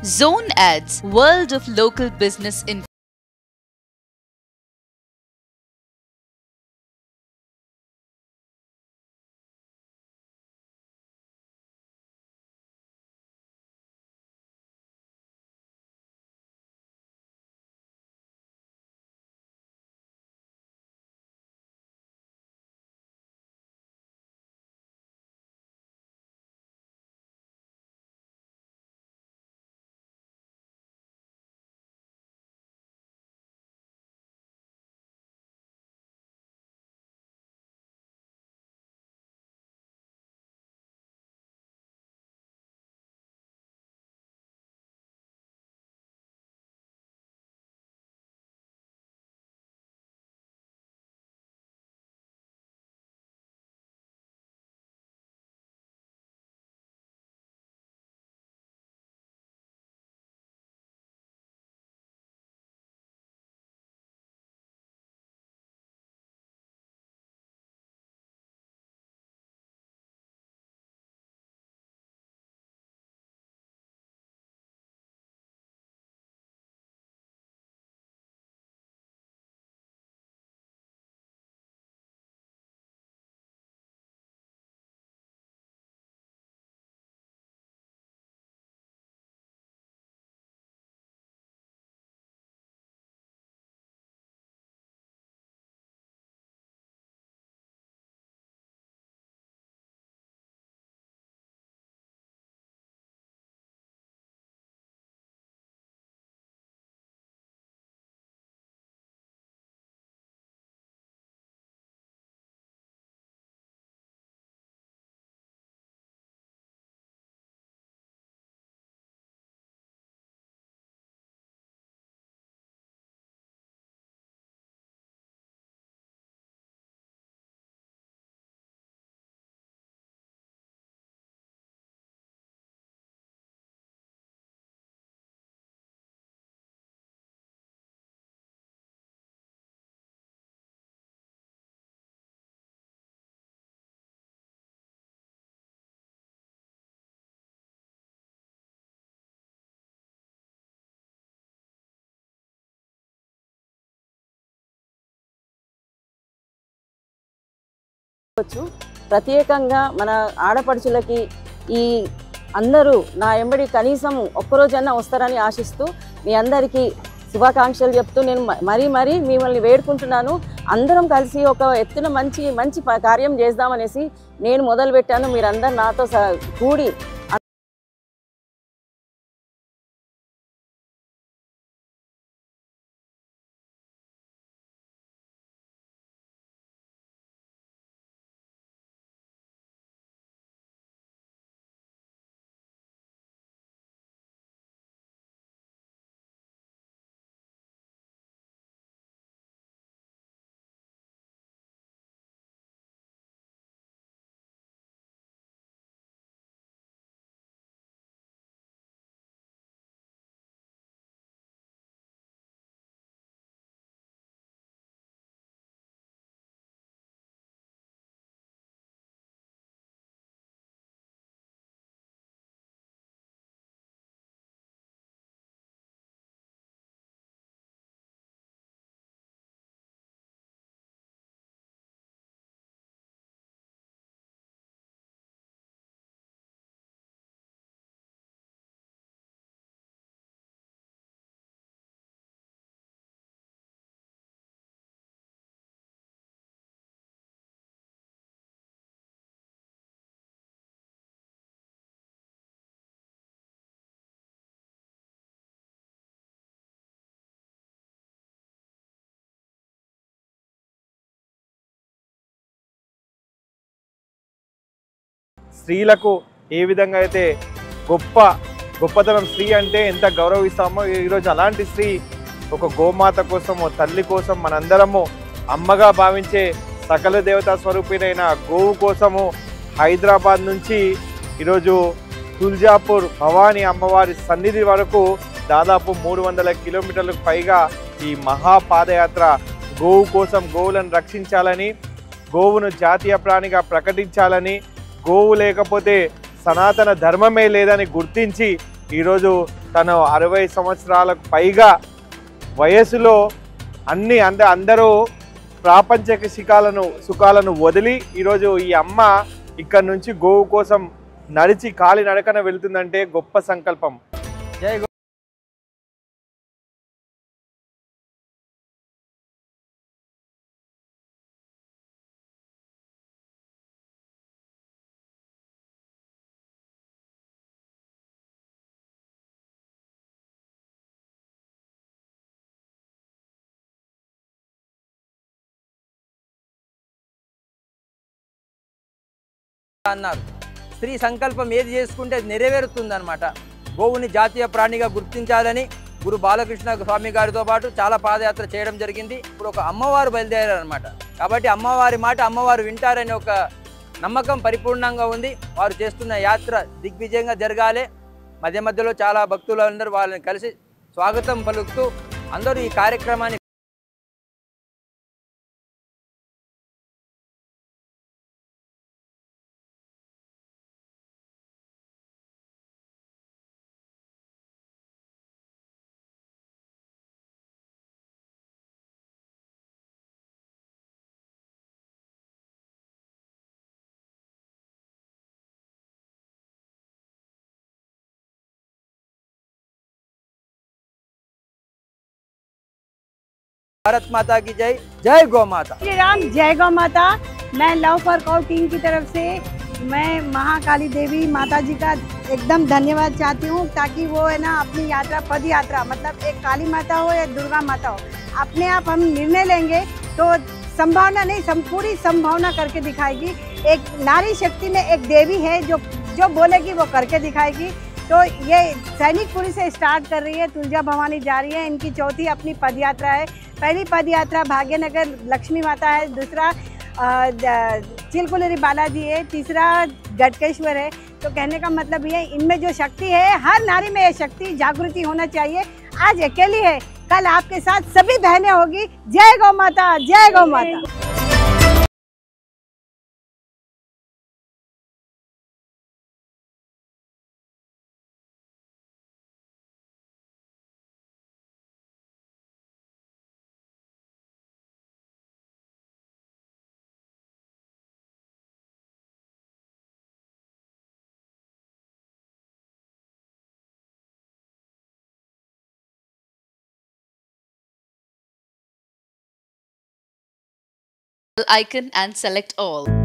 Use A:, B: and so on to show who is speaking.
A: Zone Ads, World of Local Business in
B: ప్రత్యేకంగా మన ఆడపడుచులకి ఈ అందరూ నా ఎంబడి కనీసం ఒక్కరోజన్నా వస్తారని ఆశిస్తూ మీ అందరికీ శుభాకాంక్షలు చెప్తూ నేను మరీ మిమ్మల్ని వేడుకుంటున్నాను. అందరం కలిసి ఒక ఎత్తున మంచి కార్యం చేద్దామనేసి నేను మొదలుపెట్టాను. మీరందరూ నాతో కూడి
C: స్త్రీలకు ఏ విధంగా అయితే గొప్పతనం స్త్రీ అంటే ఎంత గౌరవిస్తామో ఈరోజు అలాంటి స్త్రీ ఒక గోమాత కోసము తల్లి కోసం మనందరము అమ్మగా భావించే సకల దేవతా స్వరూపిణైన గోవు కోసము హైదరాబాద్ నుంచి ఈరోజు తుల్జాపూర్ భవానీ అమ్మవారి సన్నిధి వరకు దాదాపు 300 కిలోమీటర్లకు పైగా ఈ మహాపాదయాత్ర గోవు కోసం గోవులను రక్షించాలని, గోవును జాతీయ ప్రాణిగా ప్రకటించాలని, గోవు లేకపోతే సనాతన ధర్మమే లేదని గుర్తించి ఈరోజు తను 60 సంవత్సరాలకు పైగా వయసులో అందరూ ప్రాపంచిక సుఖాలను వదిలి ఈరోజు ఈ అమ్మ ఇక్కడ నుంచి గోవు కోసం నడిచి కాలినడకన వెళ్తుందంటే గొప్ప సంకల్పం. జై గో.
D: అన్నారు. స్త్రీ సంకల్పం ఏది చేసుకుంటే అది నెరవేరుతుందన్నమాట. గోవుని జాతీయ ప్రాణిగా గుర్తించాలని గురు బాలకృష్ణ స్వామి గారితో పాటు చాలా పాదయాత్ర చేయడం జరిగింది. ఇప్పుడు ఒక అమ్మవారు బయలుదేరారనమాట. కాబట్టి అమ్మవారి మాట అమ్మవారు వింటారనే ఒక నమ్మకం పరిపూర్ణంగా ఉంది. వారు చేస్తున్న యాత్ర దిగ్విజయంగా జరగాలి. మధ్య మధ్యలో చాలా భక్తులు అందరూ వాళ్ళని కలిసి స్వాగతం పలుకుతూ అందరూ ఈ కార్యక్రమాన్ని भारत माता की जय. जय गौ माता.
E: श्री राम. जय गौ माता. मैं लव फॉर काउ टीम की तरफ से मैं महाकाली देवी माता जी का एकदम धन्यवाद चाहती हूँ, ताकि वो है ना अपनी यात्रा पद यात्रा मतलब एक काली माता हो या दुर्गा माता हो, अपने आप हम निर्णय लेंगे तो संभावना नहीं पूरी संभावना करके दिखाएगी. एक नारी शक्ति में एक देवी है जो बोलेगी वो करके दिखाएगी. तो ये सैनिकपुरी से स्टार्ट कर रही है, तुलजा भवानी जा रही है. इनकी चौथी अपनी पदयात्रा है. पहली पदयात्रा भाग्यनगर लक्ष्मी माता है, दूसरा चिलकुलरी बालाजी है, तीसरा गटकेश्वर है. तो कहने का मतलब ये इनमें जो शक्ति है, हर नारी में ये शक्ति जागृति होना चाहिए. आज अकेली है, कल आपके साथ सभी बहनें होगी. जय गौ माता. जय गौ माता.
A: Icon and select all.